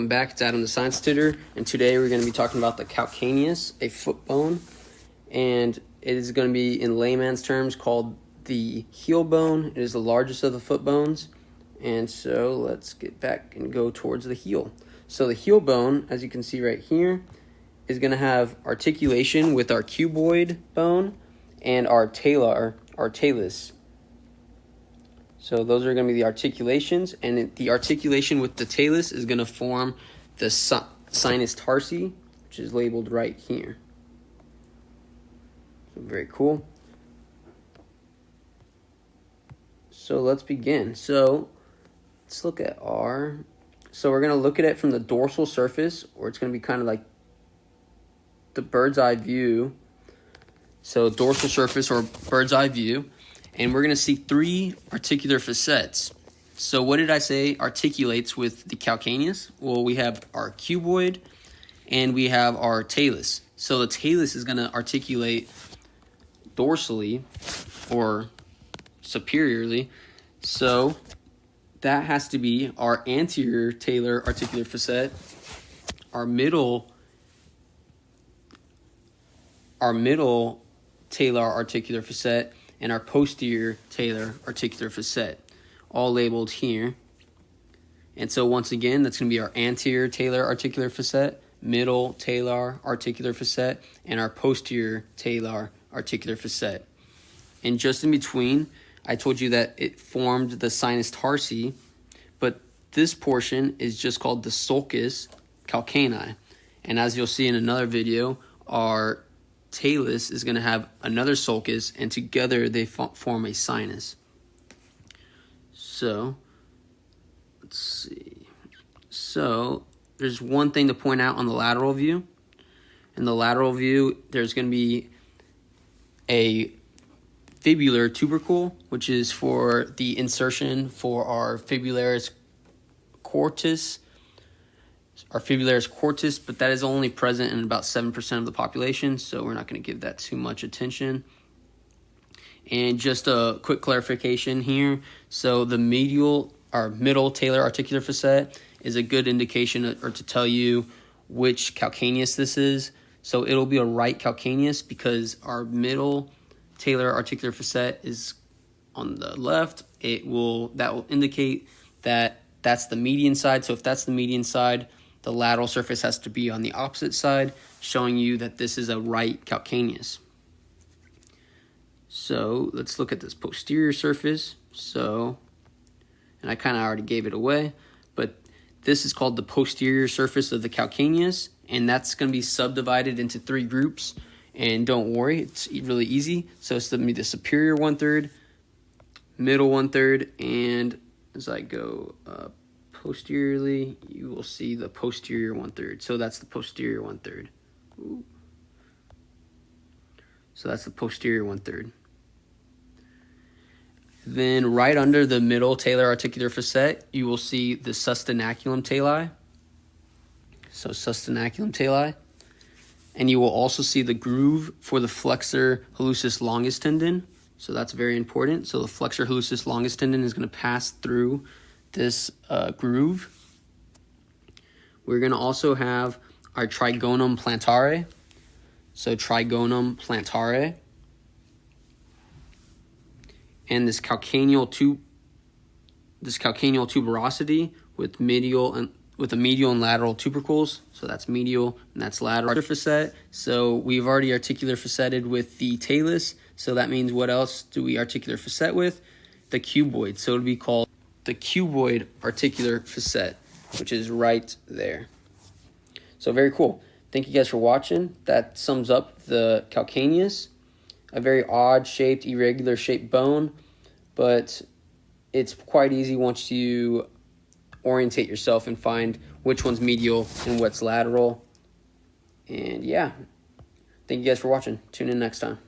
Welcome back, it's Adam the Science Tutor, and today we're going to be talking about the calcaneus, a foot bone, and it is going to be in layman's terms called the heel bone. It is the largest of the foot bones, and so let's get back and go towards the heel. So the heel bone, as you can see right here, is going to have articulation with our cuboid bone and our talus. So those are going to be the articulations, and the articulation with the talus is going to form the sinus tarsi, which is labeled right here. So very cool. So let's begin. So let's look at so we're going to look at it from the dorsal surface, or it's going to be kind of like the bird's eye view. So dorsal surface or bird's eye view. And we're going to see three articular facets. So what did I say articulates with the calcaneus? Well, we have our cuboid and we have our talus. So the talus is going to articulate dorsally or superiorly. So that has to be our anterior talar articular facet, our middle talar articular facet, and our posterior talar articular facet, all labeled here. And so once again, that's going to be our anterior talar articular facet, middle talar articular facet, and our posterior talar articular facet. And just in between, I told you that it formed the sinus tarsi, but this portion is just called the sulcus calcanei. And as you'll see in another video, our talus is going to have another sulcus, and together they form a sinus. So let's see. So there's one thing to point out on the lateral view. In the lateral view, there's going to be a fibular tubercle, which is for the insertion for our fibularis quartus, but that is only present in about 7% of the population, so we're not going to give that too much attention. And just a quick clarification here. So the middle talar articular facet is a good indication or to tell you which calcaneus this is. So it'll be a right calcaneus because our middle talar articular facet is on the left. That will indicate that that's the median side. So if that's the median side, the lateral surface has to be on the opposite side, showing you that this is a right calcaneus. So let's look at this posterior surface. And I kind of already gave it away, but this is called the posterior surface of the calcaneus, and that's going to be subdivided into three groups. And don't worry, it's really easy. So it's going to be the superior 1/3, middle 1/3, and as I go posteriorly, you will see the posterior 1/3. So that's the posterior 1/3. Ooh. So that's the posterior 1/3. Then right under the middle talar articular facet, you will see the sustanaculum tali. So sustanaculum tali. And you will also see the groove for the flexor hallucis longus tendon. So that's very important. So the flexor hallucis longus tendon is going to pass through this groove. We're going to also have our trigonum plantare. So trigonum plantare. And this calcaneal tuberosity with a medial and lateral tubercles. So that's medial and that's lateral facet. So we've already articular faceted with the talus. So that means what else do we articular facet with? The cuboid. So it'll be called the cuboid articular facet, which is right there. So very cool. Thank you guys for watching. That sums up the calcaneus, a very odd shaped, irregular shaped bone, but it's quite easy once you orientate yourself and find which one's medial and what's lateral. And yeah, thank you guys for watching. Tune in next time.